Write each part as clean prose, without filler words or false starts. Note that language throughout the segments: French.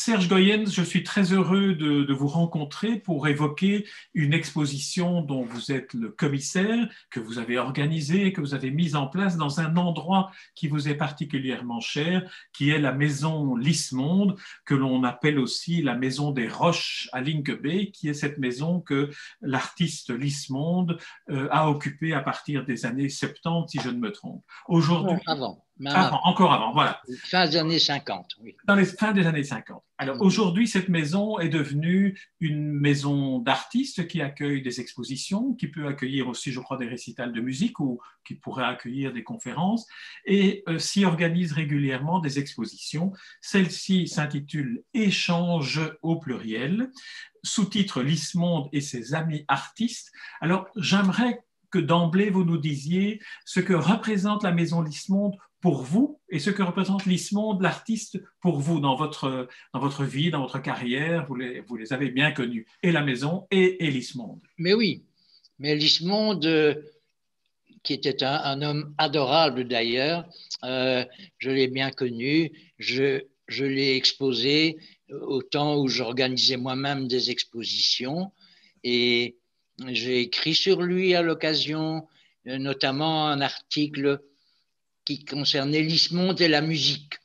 Serge Goyens, je suis très heureux de vous rencontrer pour évoquer une exposition dont vous êtes le commissaire, que vous avez organisée, que vous avez mise en place dans un endroit qui vous est particulièrement cher, qui est la maison Lismonde, que l'on appelle aussi la maison des Roches à Linkebeek, qui est cette maison que l'artiste Lismonde a occupée à partir des années 70, si je ne me trompe. Aujourd'hui, avant. encore avant, voilà. Fin des années 50, oui. Dans les fins des années 50. Alors aujourd'hui, cette maison est devenue une maison d'artistes qui accueille des expositions, qui peut accueillir aussi, je crois, des récitals de musique ou qui pourrait accueillir des conférences et s'y organise régulièrement des expositions. Celle-ci s'intitule Échange au pluriel, sous-titre Lismonde et ses amis artistes. Alors j'aimerais que d'emblée vous nous disiez ce que représente la maison Lismonde pour vous et ce que représente Lismonde, l'artiste, pour vous dans votre vie, dans votre carrière. Vous les avez bien connus, et la maison et Lismonde. Mais oui, mais Lismonde, qui était un homme adorable d'ailleurs, je l'ai bien connu, je l'ai exposé au temps où j'organisais moi-même des expositions et j'ai écrit sur lui à l'occasion, notamment un article qui concernait Lismonde et la musique.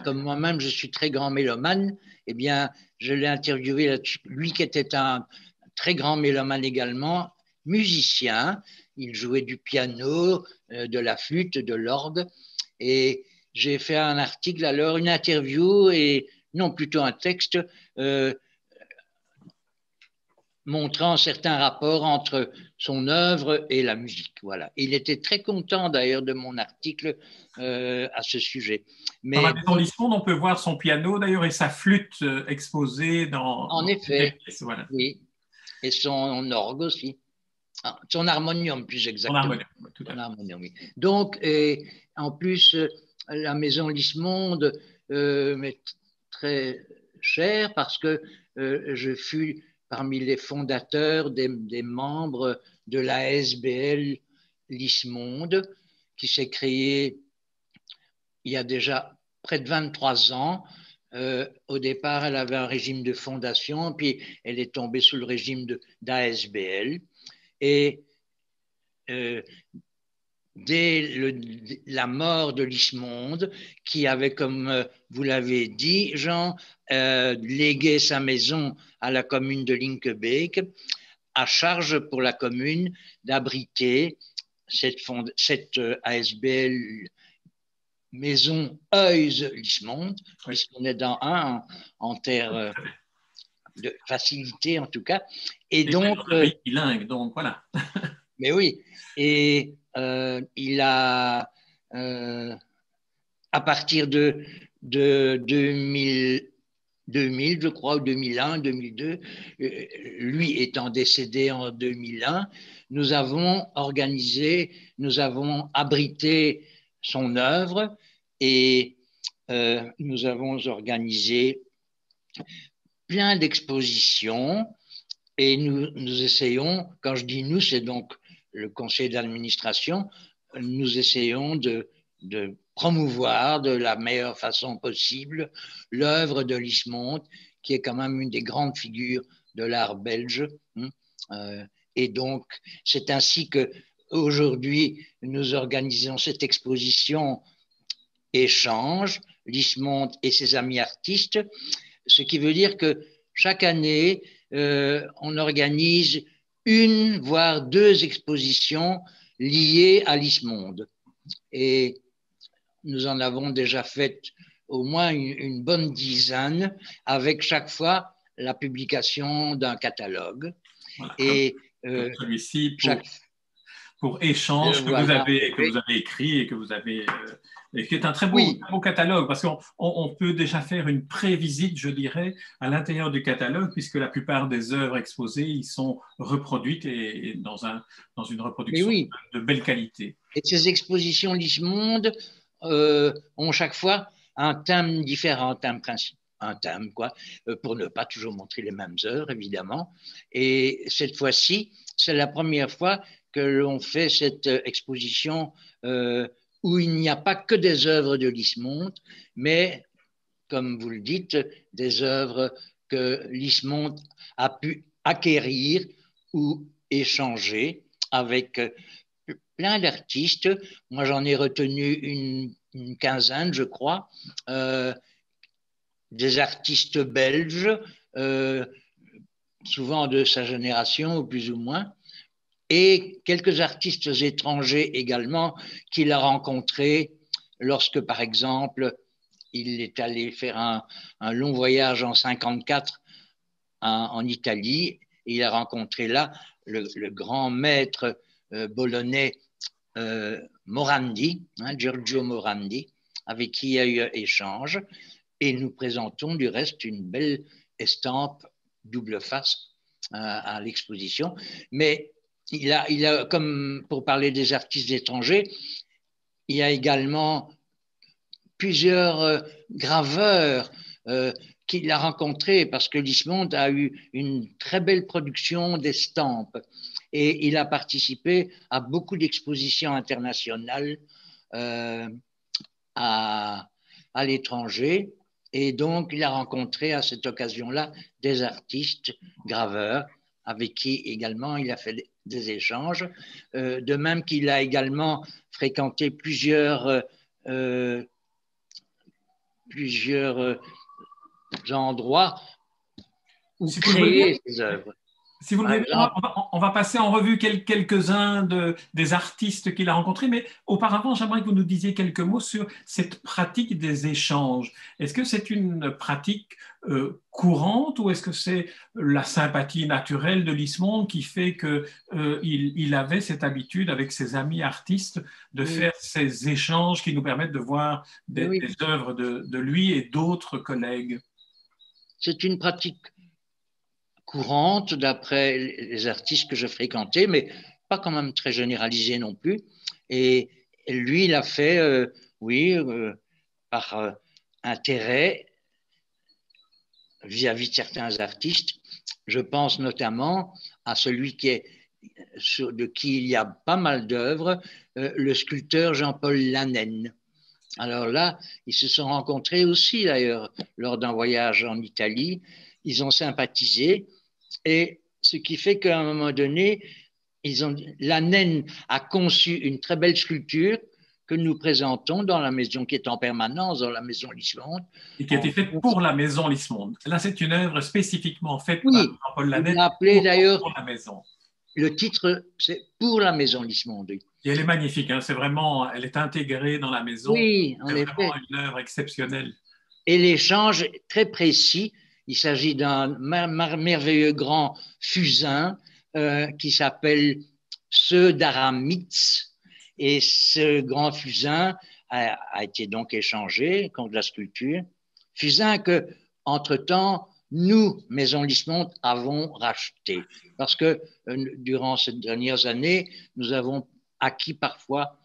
Comme moi-même, je suis très grand mélomane, eh bien, je l'ai interviewé là-dessus. Lui qui était un très grand mélomane également, musicien, il jouait du piano, de la flûte, de l'orgue, et j'ai fait un article, alors une interview, et non, plutôt un texte, montrant certains rapports entre son œuvre et la musique. Voilà. Il était très content d'ailleurs de mon article à ce sujet. Mais dans la maison Lismonde, on peut voir son piano d'ailleurs et sa flûte exposée dans. En effet, pièces, voilà. oui. Et son orgue aussi. Son harmonium, plus exactement. Son harmonium, tout à fait. Harmonium, oui. Donc, en plus, la maison Lismonde m'est très chère parce que je fus parmi les fondateurs des membres de la SBL Lismonde, qui s'est créée il y a déjà près de 23 ans. Au départ, elle avait un régime de fondation, puis elle est tombée sous le régime d'ASBL. Et dès la mort de Lismonde, qui avait, comme vous l'avez dit, Jean, légué sa maison à la commune de Linkebeek, à charge pour la commune d'abriter cette ASBL maison Heus-Lismonde, puisqu'on est dans en terre de facilité en tout cas. Et donc, bilingue, donc voilà. Mais oui, et il a, à partir de 2000, je crois, ou 2001, 2002, lui étant décédé en 2001, nous avons organisé, nous avons abrité son œuvre et nous avons organisé plein d'expositions et nous essayons, quand je dis nous, c'est donc le conseil d'administration, nous essayons de promouvoir de la meilleure façon possible l'œuvre de Lismonde, qui est quand même une des grandes figures de l'art belge. Et donc, c'est ainsi que aujourd'hui nous organisons cette exposition Échange, Lismonde et ses amis artistes, ce qui veut dire que chaque année, on organise une, voire deux expositions liées à Lismonde. Et nous en avons déjà fait au moins une bonne dizaine, avec chaque fois la publication d'un catalogue. Voilà, et comme celui-ci pour Échange que vous avez écrit et que vous avez et qui est un très beau catalogue, parce qu'on peut déjà faire une pré-visite, je dirais, à l'intérieur du catalogue, puisque la plupart des œuvres exposées y sont reproduites et dans une reproduction de belle qualité. Et ces expositions Lismonde ont chaque fois un thème différent, un thème, quoi, pour ne pas toujours montrer les mêmes œuvres, évidemment. Et cette fois-ci, c'est la première fois que l'on fait cette exposition où il n'y a pas que des œuvres de Lismonde, mais comme vous le dites, des œuvres que Lismond a pu acquérir ou échanger avec plein d'artistes. Moi, j'en ai retenu une quinzaine, je crois, des artistes belges, souvent de sa génération, ou plus ou moins, et quelques artistes étrangers également qu'il a rencontrés lorsque, par exemple, il est allé faire un long voyage en 54 en Italie. Il a rencontré là le grand maître bolonais Morandi, Giorgio Morandi, avec qui il y a eu échange. Et nous présentons du reste une belle estampe double face à l'exposition. Mais il a, comme pour parler des artistes étrangers, il y a également plusieurs graveurs qu'il a rencontrés parce que Lismond a eu une très belle production d'estampes et il a participé à beaucoup d'expositions internationales à l'étranger. Et donc, il a rencontré à cette occasion-là des artistes graveurs avec qui également il a fait des échanges. De même qu'il a également fréquenté plusieurs endroits où créer ses œuvres. Si vous le voulez, on va passer en revue quelques-uns des artistes qu'il a rencontrés, mais auparavant, j'aimerais que vous nous disiez quelques mots sur cette pratique des échanges. Est-ce que c'est une pratique courante ou est-ce que c'est la sympathie naturelle de Lismond qui fait qu'il avait cette habitude avec ses amis artistes de faire ces échanges qui nous permettent de voir des œuvres de lui et d'autres collègues? C'est une pratique courante d'après les artistes que je fréquentais, mais pas quand même très généralisée non plus. Et lui, il a fait, par intérêt vis-à-vis de certains artistes. Je pense notamment à celui de qui il y a pas mal d'œuvres, le sculpteur Jean-Paul Lannen. Alors là, ils se sont rencontrés aussi d'ailleurs lors d'un voyage en Italie. Ils ont sympathisé. Et ce qui fait qu'à un moment donné, Lannen a conçu une très belle sculpture que nous présentons dans la maison qui est en permanence, dans la maison Lismond. Et qui a été faite pour la maison Lismond. Là, c'est une œuvre spécifiquement faite par Jean-Paul Lannen pour la maison. Le titre, c'est pour la maison Lismond. Et elle est magnifique, hein, elle est intégrée dans la maison. Oui, c'est vraiment une œuvre exceptionnelle. Et l'échange est très précis. Il s'agit d'un merveilleux grand fusain qui s'appelle ceux d'Aramitz. Et ce grand fusain a été donc échangé contre la sculpture. Fusain que, entre-temps, nous, Maison Lismond, avons racheté. Parce que durant ces dernières années, nous avons acquis parfois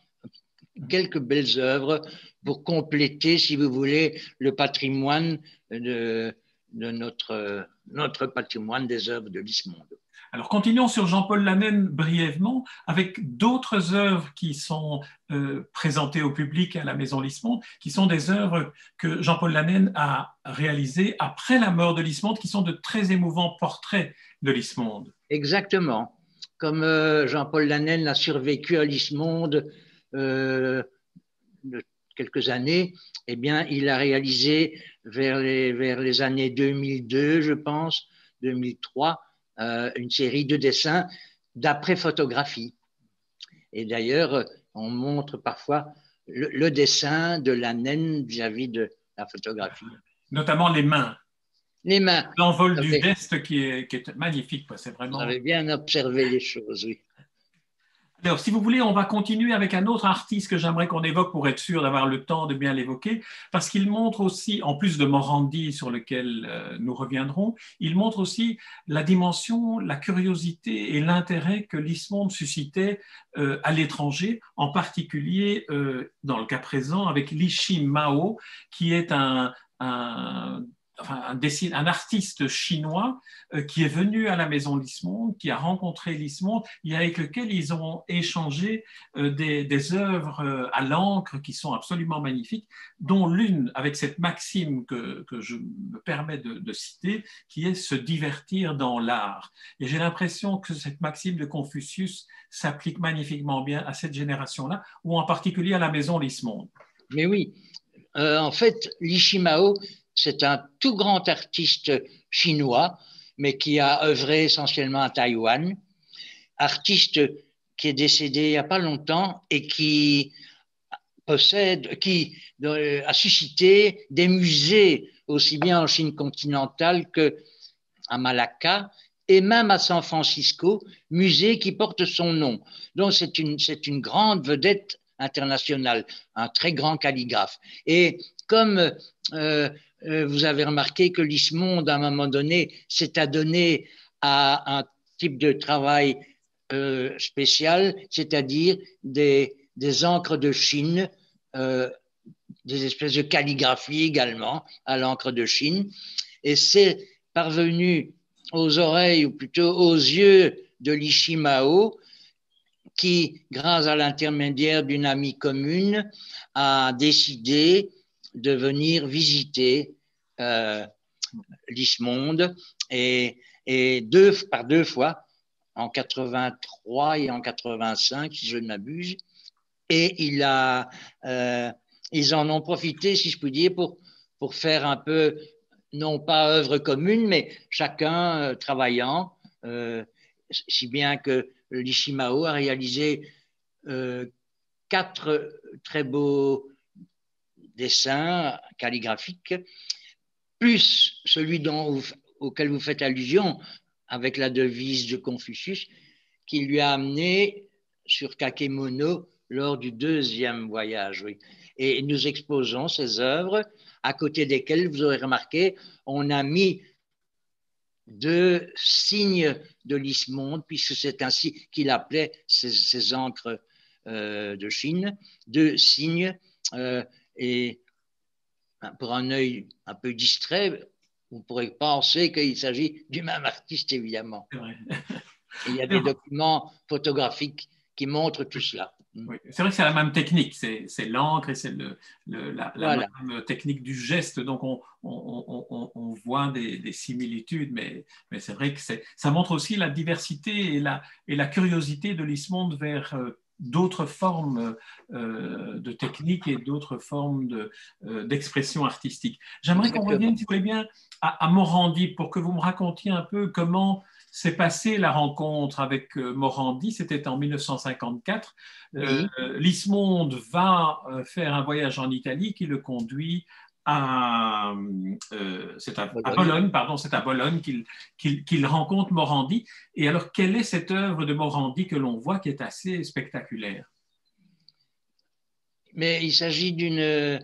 quelques belles œuvres pour compléter, si vous voulez, le patrimoine de notre patrimoine des œuvres de Lismond. Alors, continuons sur Jean-Paul Lannen brièvement, avec d'autres œuvres qui sont présentées au public à la Maison Lismond, qui sont des œuvres que Jean-Paul Lannen a réalisées après la mort de Lismond, qui sont de très émouvants portraits de Lismond. Exactement. Comme Jean-Paul Lannen a survécu à Lismond de quelques années, eh bien, il a réalisé vers les années 2002, je pense, 2003, une série de dessins d'après photographie. Et d'ailleurs, on montre parfois le dessin de Lannen vis-à-vis de la photographie. Notamment les mains. Les mains. L'envol du geste qui est magnifique. C'est vraiment... Vous avez bien observé les choses, oui. Alors, si vous voulez, on va continuer avec un autre artiste que j'aimerais qu'on évoque pour être sûr d'avoir le temps de bien l'évoquer, parce qu'il montre aussi, en plus de Morandi sur lequel nous reviendrons, il montre aussi la dimension, la curiosité et l'intérêt que Lismond suscitait à l'étranger, en particulier dans le cas présent avec Lishi Mao, qui est un enfin, un artiste chinois qui est venu à la Maison Lismonde, qui a rencontré Lismonde et avec lequel ils ont échangé des œuvres à l'encre qui sont absolument magnifiques, dont l'une avec cette maxime que je me permets de citer, qui est se divertir dans l'art. Et j'ai l'impression que cette maxime de Confucius s'applique magnifiquement bien à cette génération-là, ou en particulier à la Maison Lismonde. Mais oui, en fait, Li Shimao, c'est un tout grand artiste chinois, mais qui a œuvré essentiellement à Taïwan. Artiste qui est décédé il n'y a pas longtemps et qui a suscité des musées aussi bien en Chine continentale qu'à Malacca et même à San Francisco, musée qui porte son nom. Donc c'est une grande vedette internationale, un très grand calligraphe. Et comme vous avez remarqué que Lismonde, à un moment donné, s'est adonné à un type de travail spécial, c'est-à-dire des encres de Chine, des espèces de calligraphie également à l'encre de Chine. Et c'est parvenu aux oreilles, ou plutôt aux yeux de Li Shimao, qui, grâce à l'intermédiaire d'une amie commune, a décidé de venir visiter Lismonde et par deux fois, en 83 et en 85, si je ne m'abuse. Et ils en ont profité, si je puis dire, pour faire un peu, non pas œuvre commune, mais chacun travaillant, si bien que Li Shimao a réalisé 4 très beaux dessins calligraphiques, plus celui auquel vous faites allusion, avec la devise de Confucius, qui lui a amené sur Kakemono lors du 2e voyage. Oui. Et nous exposons ces œuvres, à côté desquelles, vous aurez remarqué, on a mis 2 signes de Lismonde, puisque c'est ainsi qu'il appelait ces encres de Chine, 2 signes, et pour un œil un peu distrait, vous pourrez penser qu'il s'agit du même artiste, évidemment. Et il y a des documents photographiques qui montrent tout cela. Oui. C'est vrai que c'est la même technique, c'est l'encre et c'est la voilà. même technique du geste, donc on voit des similitudes, mais c'est vrai que ça montre aussi la diversité et la curiosité de Lismonde vers d'autres formes de techniques et d'autres formes d'expression artistique. J'aimerais qu'on revienne, si vous voulez bien, à Morandi pour que vous me racontiez un peu comment s'est passée la rencontre avec Morandi. C'était en 1954. Oui. Lismonde va faire un voyage en Italie qui le conduit à Bologne, pardon, c'est à Bologne qu'il rencontre Morandi. Et alors, quelle est cette œuvre de Morandi que l'on voit qui est assez spectaculaire? Mais il s'agit d'une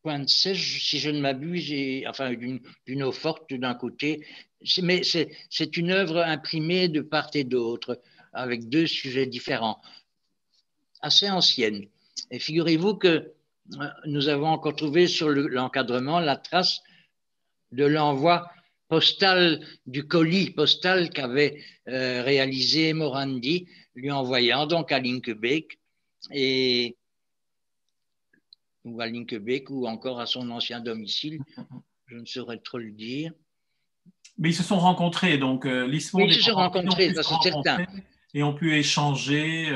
pointe sèche, si je ne m'abuse, enfin d'une eau forte d'un côté. Mais c'est une œuvre imprimée de part et d'autre, avec 2 sujets différents, assez ancienne. Et figurez-vous que nous avons encore trouvé sur l'encadrement la trace de l'envoi postal, du colis postal qu'avait réalisé Morandi, lui envoyant donc à Linkebeek ou à Linkebeek ou encore à son ancien domicile, je ne saurais trop le dire. Mais ils se sont rencontrés, donc Lismonde ils se sont rencontrés, ça c'est certain. Et ont pu échanger.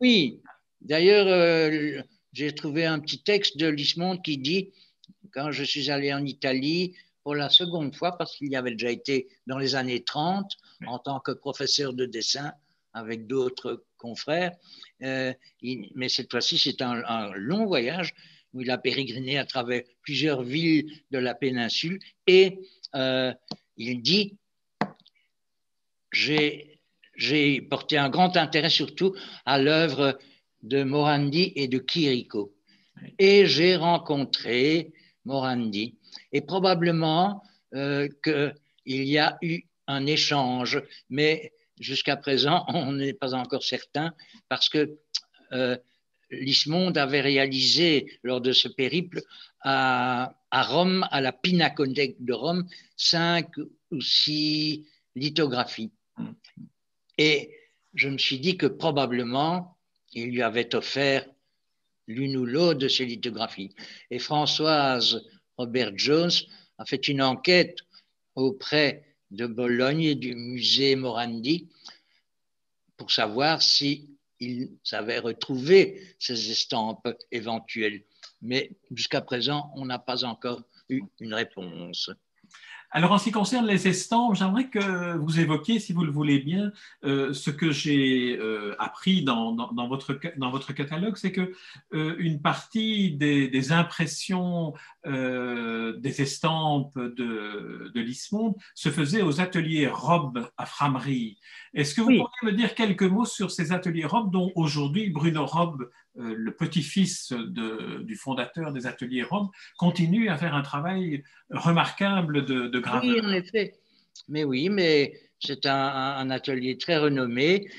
Oui, d'ailleurs, j'ai trouvé un petit texte de Lismonde qui dit « Quand je suis allé en Italie pour la 2e fois, parce qu'il y avait déjà été dans les années 30 en tant que professeur de dessin avec d'autres confrères, mais cette fois-ci c'est un long voyage où il a pérégriné à travers plusieurs villes de la péninsule et il dit « J'ai porté un grand intérêt surtout à l'œuvre de Morandi et de Chirico. Et j'ai rencontré Morandi. Et probablement qu'il y a eu un échange, mais jusqu'à présent, on n'est pas encore certain parce que Lismonde avait réalisé lors de ce périple à Rome, à la Pinacothèque de Rome, 5 ou 6 lithographies. Et je me suis dit que probablement, il lui avait offert l'une ou l'autre de ces lithographies. Et Françoise Robert Jones a fait une enquête auprès de Bologne et du musée Morandi pour savoir si ils avaient retrouvé ces estampes éventuelles. Mais jusqu'à présent, on n'a pas encore eu une réponse. Alors, en ce qui concerne les estampes, j'aimerais que vous évoquiez, si vous le voulez bien, ce que j'ai appris dans votre catalogue, c'est que une partie des impressions des estampes de Lismonde se faisait aux ateliers Robbe à Frameries. Est-ce que vous Oui. pourriez me dire quelques mots sur ces ateliers Robbe dont aujourd'hui Bruno Robbe, le petit-fils du fondateur des ateliers Robbe, continue à faire un travail remarquable de graveur. Oui, en effet. Mais oui, mais c'est un atelier très renommé,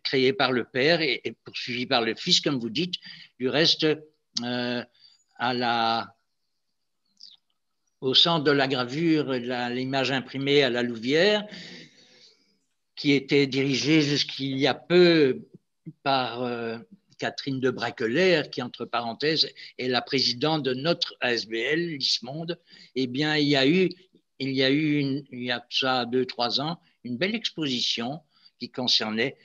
créé par le père et poursuivi par le fils, comme vous dites. Du reste, au centre de la gravure, l'image imprimée à la Louvière, qui était dirigée jusqu'il y a peu par Catherine de Braquelaire, qui, entre parenthèses, est la présidente de notre ASBL, Lismonde. Eh bien, il y a eu, il y a ça 2-3 ans, une belle exposition qui concernait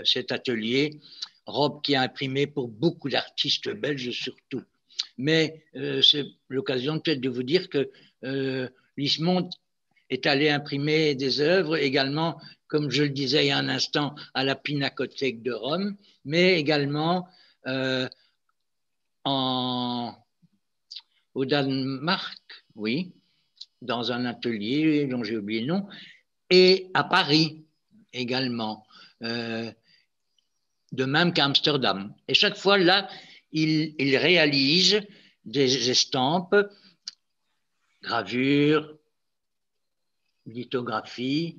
cet atelier. Rob qui a imprimé pour beaucoup d'artistes belges surtout. Mais c'est l'occasion peut-être de vous dire que Lismonde est allé imprimer des œuvres également, comme je le disais il y a un instant, à la Pinacothèque de Rome, mais également au Danemark, oui, dans un atelier dont j'ai oublié le nom, et à Paris également, de même qu'à Amsterdam. Et chaque fois, là, il réalise des estampes, gravures, lithographies,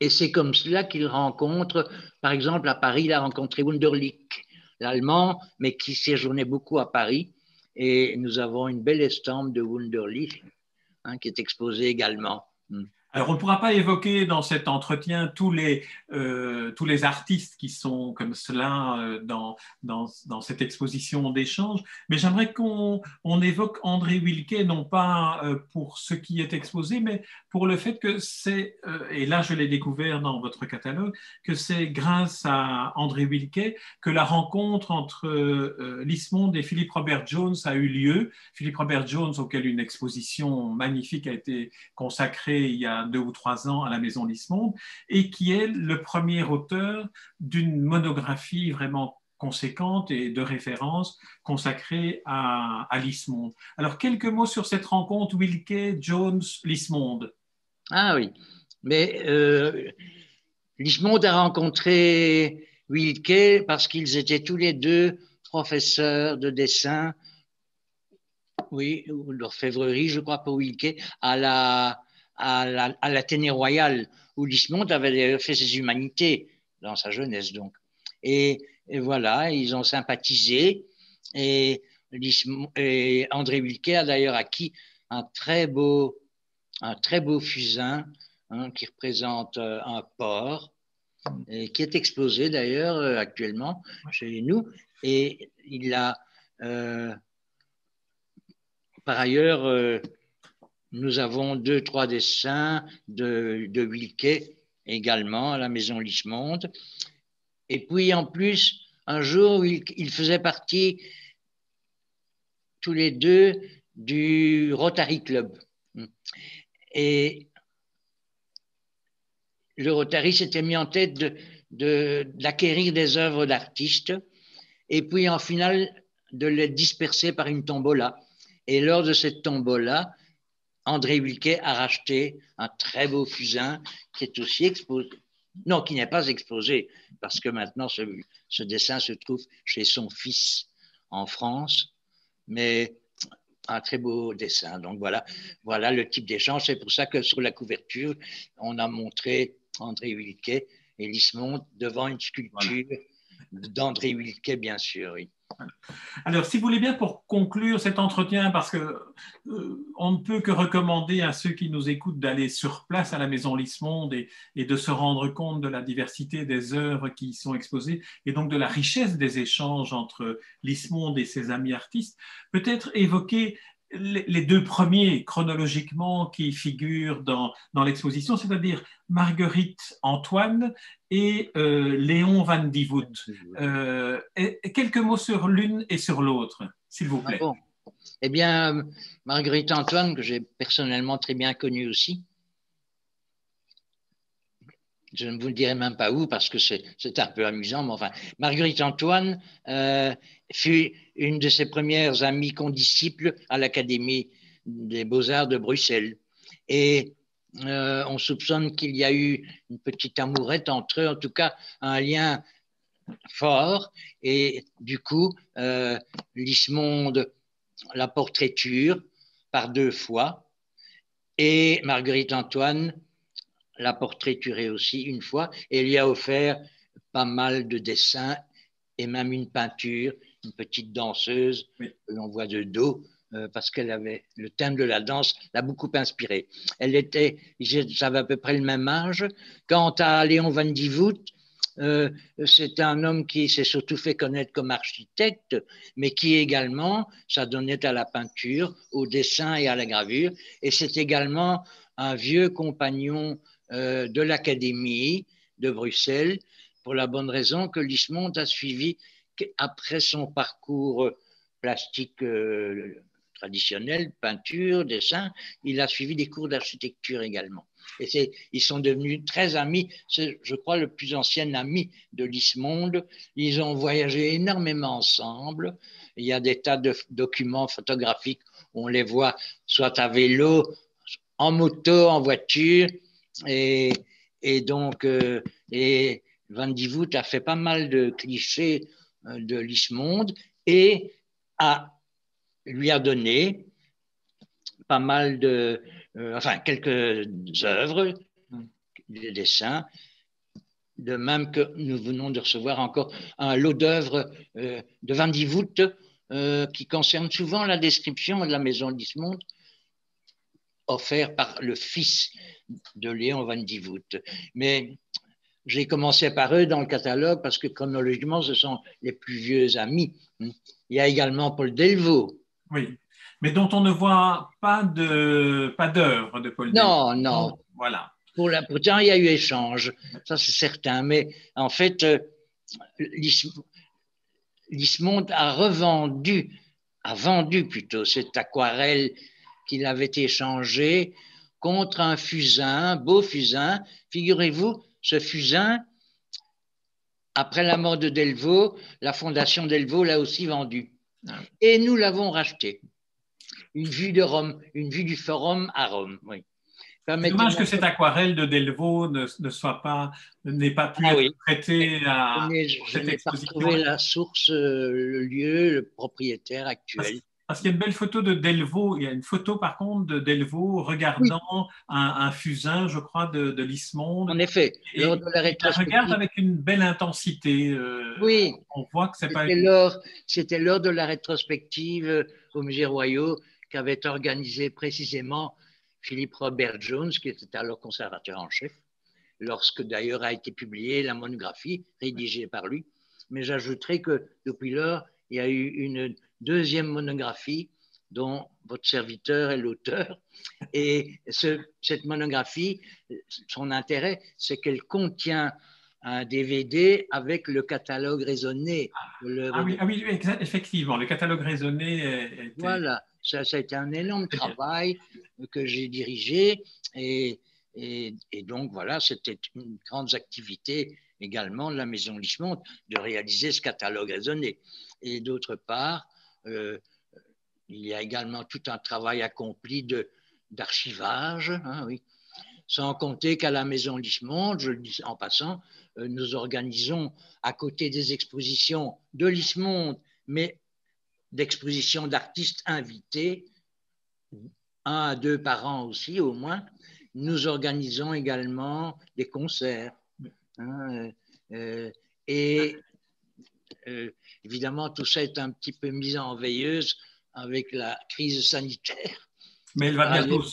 et c'est comme cela qu'il rencontre, par exemple, à Paris, il a rencontré Wunderlich, l'Allemand, mais qui séjournait beaucoup à Paris. Et nous avons une belle estampe de Wunderlich qui est exposée également. Alors, on ne pourra pas évoquer dans cet entretien tous les artistes qui sont comme cela dans cette exposition d'échange, mais j'aimerais qu'on évoque André Wilquet, non pas pour ce qui est exposé, mais pour le fait que c'est, et là je l'ai découvert dans votre catalogue, que c'est grâce à André Wilquet que la rencontre entre Lismonde et Philippe Robert Jones a eu lieu. Philippe Robert Jones, auquel une exposition magnifique a été consacrée il y a 2 ou 3 ans à la Maison Lismonde, et qui est le premier auteur d'une monographie vraiment conséquente et de référence consacrée à Lismonde. Alors, quelques mots sur cette rencontre Wilquet-Jones-Lismonde. Ah oui, mais Lismonde a rencontré Wilquet parce qu'ils étaient tous les deux professeurs de dessin, oui, ou d'orfèvrerie, je crois, pour Wilquet, à l'Athénée royal, où Lismonde avait d'ailleurs fait ses humanités dans sa jeunesse. Donc. Et voilà, ils ont sympathisé. Et André Wilquet a d'ailleurs acquis un très beau fusain qui représente un porc, et qui est exposé d'ailleurs actuellement chez nous. Et il a, par ailleurs, nous avons 2-3 dessins de Wilquet également à la Maison Lismonde. Et puis en plus, un jour, ils faisaient partie tous les deux du Rotary Club. Et le Rotary s'était mis en tête d'acquérir des œuvres d'artistes et puis en finale de les disperser par une tombola. Et lors de cette tombola, André Wilquet a racheté un très beau fusain qui est aussi exposé. Non, qui n'est pas exposé, parce que maintenant ce dessin se trouve chez son fils en France, mais un très beau dessin. Donc voilà le type d'échange. C'est pour ça que sur la couverture, on a montré André Wilquet et Lismonde devant une sculpture d'André Wilquet, bien sûr, oui. Alors, si vous voulez bien, pour conclure cet entretien, parce que on ne peut que recommander à ceux qui nous écoutent d'aller sur place à la Maison Lismonde et de se rendre compte de la diversité des œuvres qui y sont exposées et donc de la richesse des échanges entre Lismonde et ses amis artistes, peut-être évoquer les deux premiers chronologiquement qui figurent dans l'exposition, c'est-à-dire Marguerite Antoine et Léon Van Dievoet. Quelques mots sur l'une et sur l'autre, s'il vous plaît. Ah bon. Eh bien, Marguerite Antoine, que j'ai personnellement très bien connue aussi, je ne vous le dirai même pas où parce que c'est un peu amusant, mais enfin, Marguerite Antoine fut une de ses premières amies condisciples à l'Académie des Beaux-Arts de Bruxelles. Et on soupçonne qu'il y a eu une petite amourette entre eux, en tout cas un lien fort. Et du coup, Lismonde la portraiture par 2 fois et Marguerite Antoine l'a portraituré aussi une fois et lui a offert pas mal de dessins et même une peinture, une petite danseuse que l'on voit de dos parce qu'elle avait le thème de la danse l'a beaucoup inspirée. J'avais à peu près le même âge. Quant à Léon Van Dievoet, c'est un homme qui s'est surtout fait connaître comme architecte, mais qui également s'adonnait à la peinture, au dessin et à la gravure. Et c'est également un vieux compagnon de l'Académie de Bruxelles, pour la bonne raison que Lismonde a suivi, après son parcours plastique traditionnel, peinture, dessin, il a suivi des cours d'architecture également. Et ils sont devenus très amis. C'est, je crois, le plus ancien ami de Lismonde. Ils ont voyagé énormément ensemble. Il y a des tas de documents photographiques où on les voit soit à vélo, en moto, en voiture. Et donc, et Van Dievoet a fait pas mal de clichés de Lismonde et lui a donné pas mal de, enfin, quelques œuvres, des dessins, de même que nous venons de recevoir encore un lot d'œuvres de Van Dievoet qui concerne souvent la description de la maison Lismonde, offert par le fils de Léon Van Dievoet. Mais j'ai commencé par eux dans le catalogue parce que chronologiquement, ce sont les plus vieux amis. Il y a également Paul Delvaux. Oui, mais dont on ne voit pas d'œuvre de Paul Delvaux. Non, non. Voilà. Pourtant, il y a eu échange, ça c'est certain. Mais en fait, Lismonde a vendu plutôt cette aquarelle qu'il avait échangée contre un fusain, beau fusain. Figurez-vous, ce fusain, après la mort de Delvaux, la fondation Delvaux l'a aussi vendu. Et nous l'avons racheté. Une vue de Rome, une vue du forum à Rome, oui. C'est dommage que cette aquarelle de Delvaux n'ait pas pu être prêtée à cette exposition. Je n'ai pas retrouvé la source, le lieu, le propriétaire actuel. Parce qu'il y a une belle photo de Delvaux. Il y a une photo, par contre, de Delvaux regardant un fusain, je crois, de Lismonde. En effet, lors de la rétrospective. Il regarde avec une belle intensité. Oui. On voit que c'est pas. C'était lors de la rétrospective au Musée Royal qu'avait organisé précisément Philippe Robert Jones, qui était alors conservateur en chef, lorsque d'ailleurs a été publiée la monographie rédigée par lui. Mais j'ajouterai que depuis lors, il y a eu une deuxième monographie dont votre serviteur est l'auteur. Et cette monographie, son intérêt, c'est qu'elle contient un DVD avec le catalogue raisonné. Oui, effectivement, le catalogue raisonné. Voilà, ça a été un énorme travail que j'ai dirigé et donc voilà, c'était une grande activité également de la Maison Lismonde de réaliser ce catalogue raisonné. Et d'autre part, il y a également tout un travail accompli d'archivage, hein, oui. Sans compter qu'à la Maison Lismonde, je le dis en passant, nous organisons à côté des expositions de Lismonde, mais d'expositions d'artistes invités, 1 à 2 par an aussi au moins. Nous organisons également des concerts. Hein, et évidemment, tout ça est un petit peu mis en veilleuse avec la crise sanitaire. Mais elle va bientôt.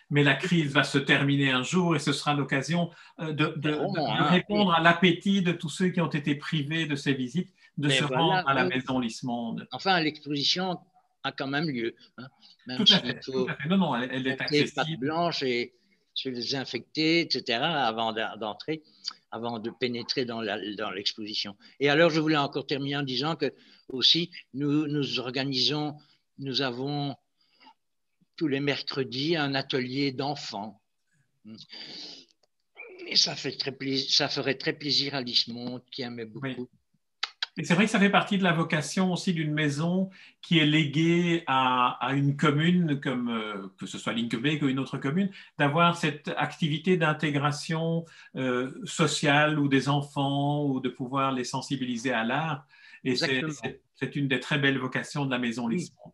Mais la crise va se terminer un jour et ce sera l'occasion de répondre à l'appétit de tous ceux qui ont été privés de ces visites, de se rendre à la maison Lismonde. Enfin, l'exposition a quand même lieu. Hein, tout à fait. Non, elle est accessible. Blanche et se désinfecter, etc., avant d'entrer, avant de pénétrer dans l'exposition. Et alors, je voulais encore terminer en disant que aussi, nous avons tous les mercredis un atelier d'enfants. Et ça ferait très plaisir à Lismonde, qui aimait beaucoup. Oui. Et c'est vrai que ça fait partie de la vocation aussi d'une maison qui est léguée à une commune, comme que ce soit Linkebeek ou une autre commune, d'avoir cette activité d'intégration sociale ou des enfants ou de pouvoir les sensibiliser à l'art. Et c'est une des très belles vocations de la maison Lismonde.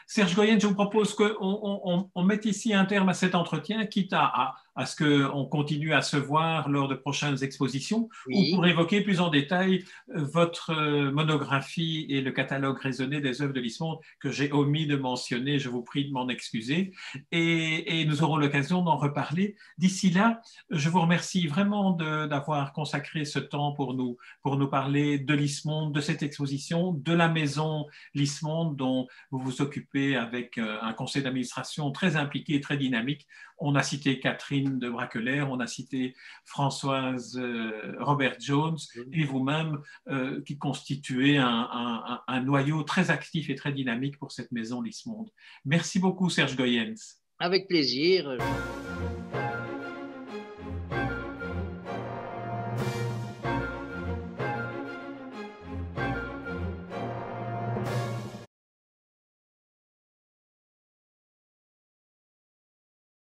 Serge Goyens, je vous propose qu'on mette ici un terme à cet entretien, quitte à ce qu'on continue à se voir lors de prochaines expositions, ou pour évoquer plus en détail votre monographie et le catalogue raisonné des œuvres de Lismonde que j'ai omis de mentionner. Je vous prie de m'en excuser. Et nous aurons l'occasion d'en reparler. D'ici là, je vous remercie vraiment d'avoir consacré ce temps pour nous parler de Lismonde, de cette exposition, de la maison Lismonde dont vous vous occupez avec un conseil d'administration très impliqué et très dynamique. On a cité Catherine de Braquelaire, on a cité Françoise Robert Jones et vous-même qui constituez un noyau très actif et très dynamique pour cette maison Lismonde. Merci beaucoup Serge Goyens. Avec plaisir.